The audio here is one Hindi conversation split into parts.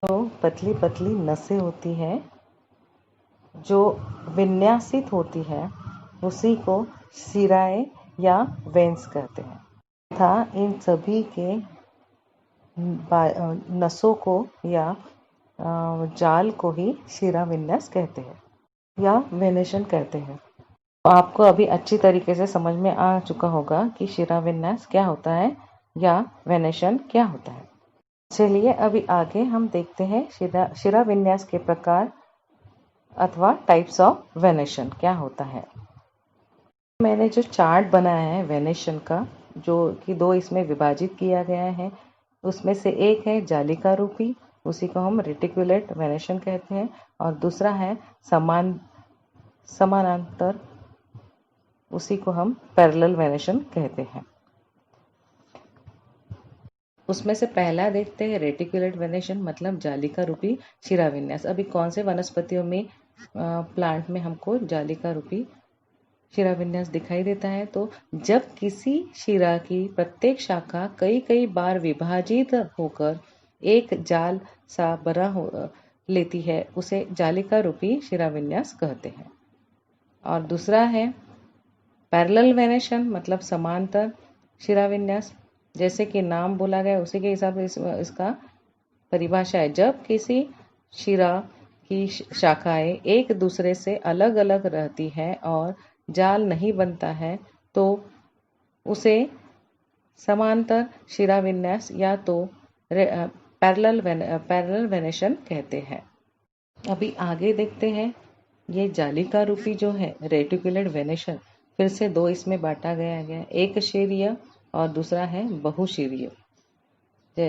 तो पतली पतली नसें होती हैं जो विन्यासित होती है उसी को शिराएं या वेन्स कहते हैं तथा इन सभी के नसों को या जाल को ही शिरा विन्यास कहते हैं या वेनेशन कहते हैं। आपको अभी अच्छी तरीके से समझ में आ चुका होगा कि शिरा विन्यास क्या होता है या वेनेशन क्या होता है। चलिए अभी आगे हम देखते हैं शिरा विन्यास के प्रकार अथवा टाइप्स ऑफ वेनेशन क्या होता है। मैंने जो चार्ट बनाया है वेनेशन का, जो कि दो इसमें विभाजित किया गया है, उसमें से एक है जालिका रूपी, उसी को हम रेटिकुलेट वेनेशन कहते हैं, और दूसरा है समानांतर, उसी को हम पैरेलल वेनेशन कहते हैं। उसमें से पहला देखते हैं रेटिकुलेट वेनेशन, मतलब जालिका रूपी शिरा विन्यास। अभी कौन से वनस्पतियों में प्लांट में हमको जालिका रूपी शिरा विन्यास दिखाई देता है? तो जब किसी शिरा की प्रत्येक शाखा कई कई बार विभाजित होकर एक जाल सा लेती है, उसे जालिका रूपी शिरा विन्यास कहते हैं। और दूसरा है पैरेलल वेनेशन, मतलब समांतर शिरा विन्यास। जैसे कि नाम बोला गया उसी के हिसाब से इसका परिभाषा है। जब किसी शिरा की शाखाएं एक दूसरे से अलग अलग रहती है और जाल नहीं बनता है तो उसे समांतर शिरा विन्यास या तो पैरेलल वेनेशन कहते हैं। अभी आगे देखते हैं। ये जालिका रूपी जो है रेटिकुलेट वेनेशन, फिर से दो इसमें बांटा गया, एक शीरीय और दूसरा है बहुशीरीय।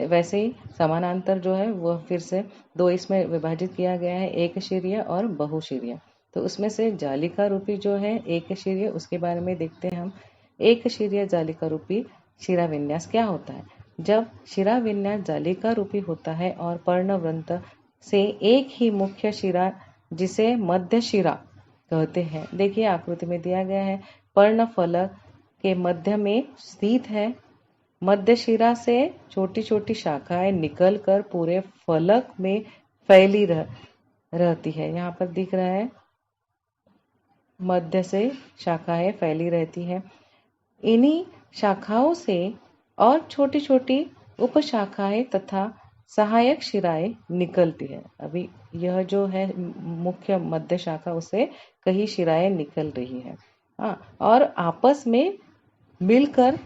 वैसे ही समानांतर जो है वह फिर से दो इसमें विभाजित किया गया है, एक शीरीय और बहुशीरीय। तो उसमें से जालिका रूपी जो है एक शीरीय, उसके बारे में देखते हैं हम। एक शीरीय जालिका रूपी शिरा विन्यास क्या होता है? जब शिरा विन्यास जालिका रूपी होता है और पर्णवृंत से एक ही मुख्य शिरा, जिसे मध्य शिरा कहते हैं, देखिए आकृति में दिया गया है, पर्ण फलक के मध्य में स्थित है। मध्य शिरा से छोटी छोटी शाखाएं निकलकर पूरे फलक में फैली रहती है। यहाँ पर दिख रहा है, मध्य से शाखाएं फैली रहती है। इन्हीं शाखाओं से और छोटी छोटी उपशाखाएं तथा सहायक शिराएं निकलती है। अभी यह जो है मुख्य मध्य शाखा, उससे कई शिराएं निकल रही है, हाँ, और आपस में मिलकर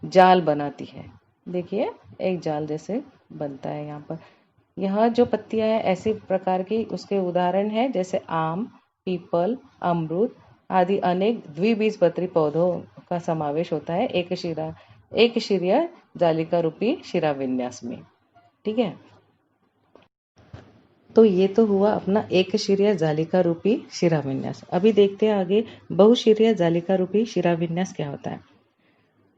जाल बनाती है। देखिए एक जाल जैसे बनता है। यहाँ पर यह जो पत्तियां है ऐसी प्रकार की, उसके उदाहरण है जैसे आम, पीपल, अमरूद आदि अनेक द्विबीजपत्री पौधों का समावेश होता है एक शीरीय जालिका रूपी शिरा विन्यास में। ठीक है, तो ये तो हुआ अपना एक शीरीय जालिका रूपी शिरा विन्यास। अभी देखते हैं आगे बहुशीरीय जालिका रूपी शिरा विन्यास क्या होता है।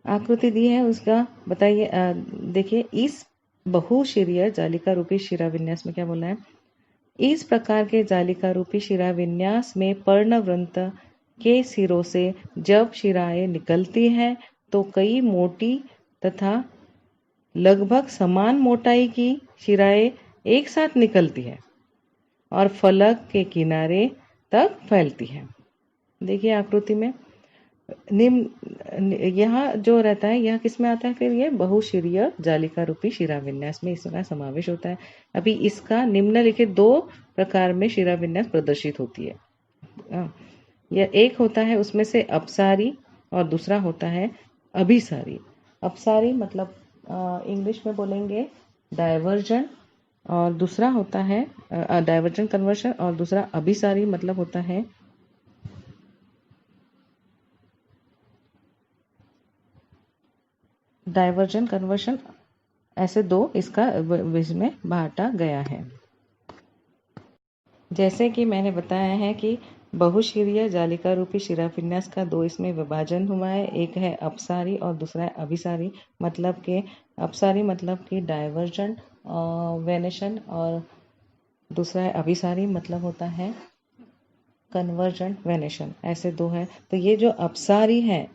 आकृति दी है उसका बताइए। देखिए इस बहुशीरीय जालिका रूपी शिरा विन्यास में क्या बोला है? इस प्रकार के जालिका रूपी शिरा विन्यास में पर्णवृंत के सिरों से जब शिराएं निकलती हैं तो कई मोटी तथा लगभग समान मोटाई की शिराएं एक साथ निकलती है और फलक के किनारे तक फैलती है। देखिए आकृति में निम्न यहाँ जो रहता है, यह किस में आता है? फिर ये बहुशीरीय जालिका रूपी शिरा विन्यास में इसका समावेश होता है। अभी इसका निम्नलिखित दो प्रकार में शिरा विन्यास प्रदर्शित होती है। यह एक होता है उसमें से अपसारी और दूसरा होता है अभिसारी। अपसारी मतलब इंग्लिश में बोलेंगे डायवर्जन, और दूसरा होता है डायवर्जन कन्वर्शन, और दूसरा अभिसारी मतलब होता है डायवर्जन कन्वर्शन। ऐसे दो इसका में बांटा गया है। जैसे कि मैंने बताया है कि बहुशीरीय जालिका रूपी शिरा विन्यास का दो इसमें विभाजन हुआ है, एक है अपसारी और दूसरा है अभिसारी। मतलब के अपसारी मतलब कि डायवर्जन वेनेशन, और दूसरा है अभिसारी मतलब होता है कन्वर्जन वेनेशन। ऐसे दो है। तो ये जो अपसारी है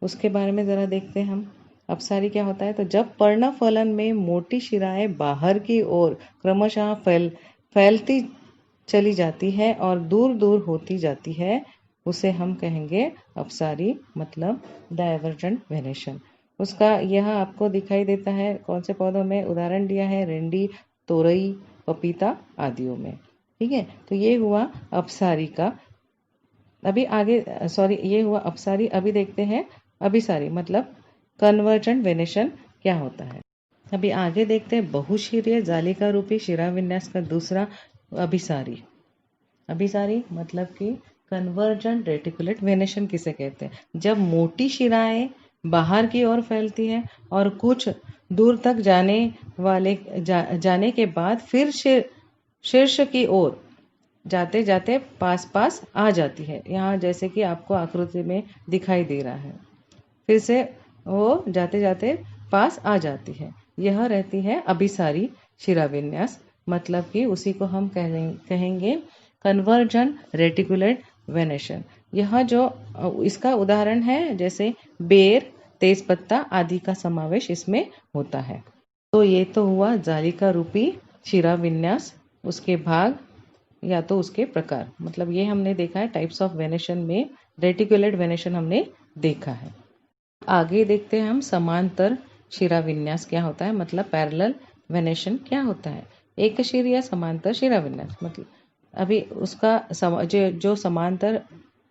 उसके बारे में ज़रा देखते हैं हम। अपसारी क्या होता है? तो जब पर्णफलन में मोटी शिराएं बाहर की ओर क्रमशः फैलती चली जाती है और दूर दूर होती जाती है, उसे हम कहेंगे अपसारी, मतलब डायवर्जेंट वेनेशन। उसका यह आपको दिखाई देता है कौन से पौधों में? उदाहरण दिया है रेंडी, तोरई, पपीता आदियों में। ठीक है, तो ये हुआ अपसारी का। अभी आगे ये हुआ अपसारी। अभी देखते हैं अभिसारी, मतलब कन्वर्जेंट वेनेशन क्या होता है। अभी आगे देखते हैं बहुशिरीय जालिका रूपी शिरा विन्यास का दूसरा अभिसारी। अभिसारी मतलब कि कन्वर्जेंट रेटिकुलेट वेनेशन किसे कहते हैं? जब मोटी शिराएं बाहर की ओर फैलती है और कुछ दूर तक जाने के बाद फिर शीर्ष की ओर जाते जाते पास पास आ जाती है। यहाँ जैसे कि आपको आकृति में दिखाई दे रहा है, फिर से वो जाते जाते पास आ जाती है। यह रहती है अभिसारी शिराविन्यास, मतलब कि उसी को हम कहेंगे कन्वर्जेंट रेटिकुलेट वेनेशन। यह जो इसका उदाहरण है, जैसे बेर, तेजपत्ता आदि का समावेश इसमें होता है। तो ये तो हुआ जालिका रूपी शिराविन्यास, उसके भाग या तो उसके प्रकार, मतलब ये हमने देखा है टाइप्स ऑफ वेनेशन में रेटिकुलेट वेनेशन हमने देखा है। आगे देखते हैं हम समांतर शिराविन्यास क्या होता है, मतलब पैरेलल वेनेशन क्या होता है। एक शीर या समांतर शिराविन्यास, मतलब अभी उसका जो समांतर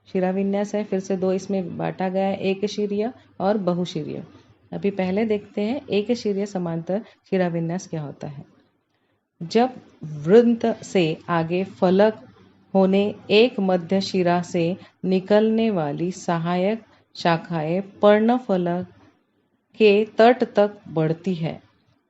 शिराविन्यास है, फिर से दो इसमें बांटा गया है, एक शीर्य और बहुशीर्य। अभी पहले देखते हैं एक शीर्य समांतर शिराविन्यास क्या होता है। जब वृंत से आगे फलक होने एक मध्य शिरा से निकलने वाली सहायक शाखाएं पर्णफलक के तट तक बढ़ती है,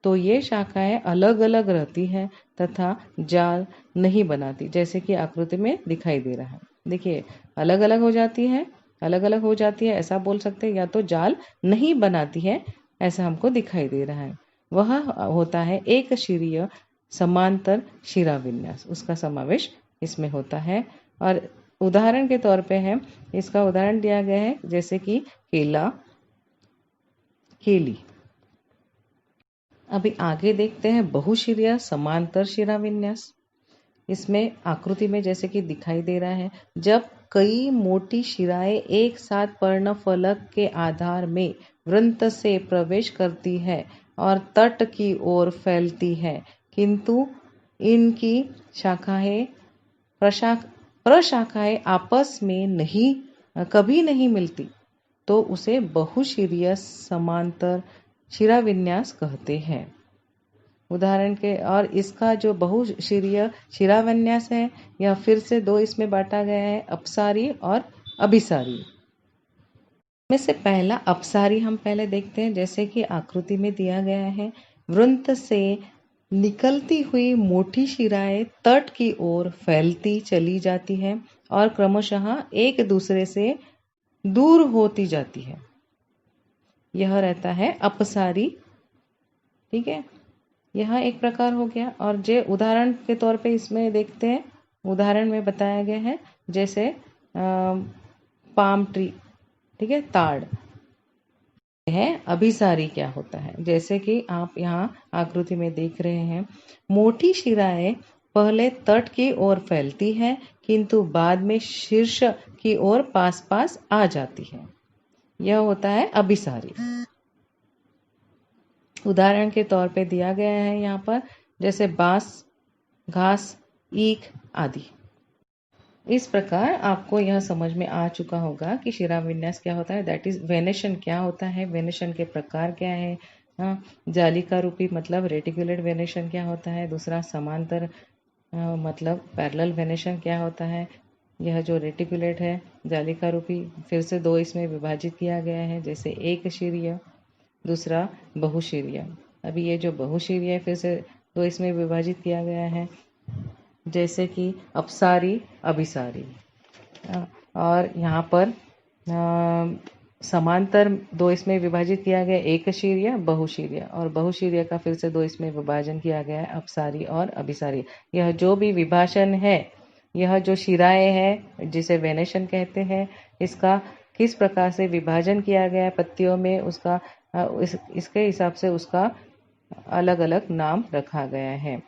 तो ये शाखाएं अलग अलग रहती हैं तथा जाल नहीं बनाती, जैसे कि आकृति में दिखाई दे रहा है। देखिए, अलग अलग हो जाती है, अलग अलग हो जाती है ऐसा बोल सकते हैं, या तो जाल नहीं बनाती है ऐसा हमको दिखाई दे रहा है। वह होता है एक शीरीय समांतर शिराविन्यास, उसका समावेश इसमें होता है। और उदाहरण के तौर पे है, इसका उदाहरण दिया गया है जैसे कि केला, केली। अभी आगे देखते हैं बहुशिरीय समांतर शिराविन्यास। इसमें आकृति में जैसे कि दिखाई दे रहा है, जब कई मोटी शिराएं एक साथ पर्णफलक के आधार में वृंत से प्रवेश करती है और तट की ओर फैलती है, किंतु इनकी शाखाएं प्रशाखाएं आपस में कभी नहीं मिलती, तो उसे बहुशिरीय समांतर शिराविन्यास कहते हैं। उदाहरण के, और इसका जो बहुशिरीय शिराविन्यास है, यह फिर से दो इसमें बांटा गया है, अपसारी और अभिसारी। में से पहला अपसारी हम पहले देखते हैं, जैसे कि आकृति में दिया गया है। वृंत से निकलती हुई मोटी शिराएं तट की ओर फैलती चली जाती है और क्रमशः एक दूसरे से दूर होती जाती है। यह रहता है अपसारी। ठीक है, यह एक प्रकार हो गया। और जो उदाहरण के तौर पे इसमें देखते हैं, उदाहरण में बताया गया है जैसे पाम ट्री, ठीक है, ताड़ है। अभिसारी क्या होता है, जैसे कि आप यहाँ आकृति में देख रहे हैं, मोटी शिराएं पहले तट की ओर फैलती है, किंतु बाद में शीर्ष की ओर पास पास आ जाती है। यह होता है अभिसारी। उदाहरण के तौर पे दिया गया है यहाँ पर, जैसे बांस, घास, ईख आदि। इस प्रकार आपको यह समझ में आ चुका होगा कि शिराविन्यास क्या होता है, दैट इज वेनेशन क्या होता है, वेनेशन के प्रकार क्या है। जालिका रूपी मतलब रेटिकुलेट वेनेशन क्या होता है, दूसरा समांतर मतलब पैरेलल वेनेशन क्या होता है। यह जो रेटिकुलेट है जालिका रूपी, फिर से दो इसमें विभाजित किया गया है, जैसे एक शीर्य, दूसरा बहुशीर्य। अभी ये जो बहुशीर्य है फिर से दो इसमें विभाजित किया गया है, जैसे कि अपसारी, अभिसारी। और यहाँ पर समांतर दो इसमें विभाजित किया गया, एक शीर्य, बहुशीर्य, और बहुशीर्य का फिर से दो इसमें विभाजन किया गया है, अपसारी और अभिसारी। यह जो भी विभाजन है, यह जो शिराएं है जिसे वेनेशन कहते हैं, इसका किस प्रकार से विभाजन किया गया है पत्तियों में, उसका इसके हिसाब से उसका अलग अलग नाम रखा गया है।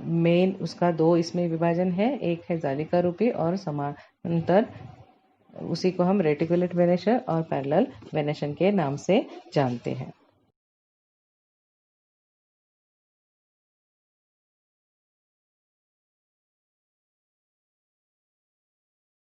मेन उसका दो इसमें विभाजन है, एक है जालिका रूपी और समांतर, उसी को हम रेटिकुलेट वेनेशन और पैरेलल वेनेशन के नाम से जानते हैं।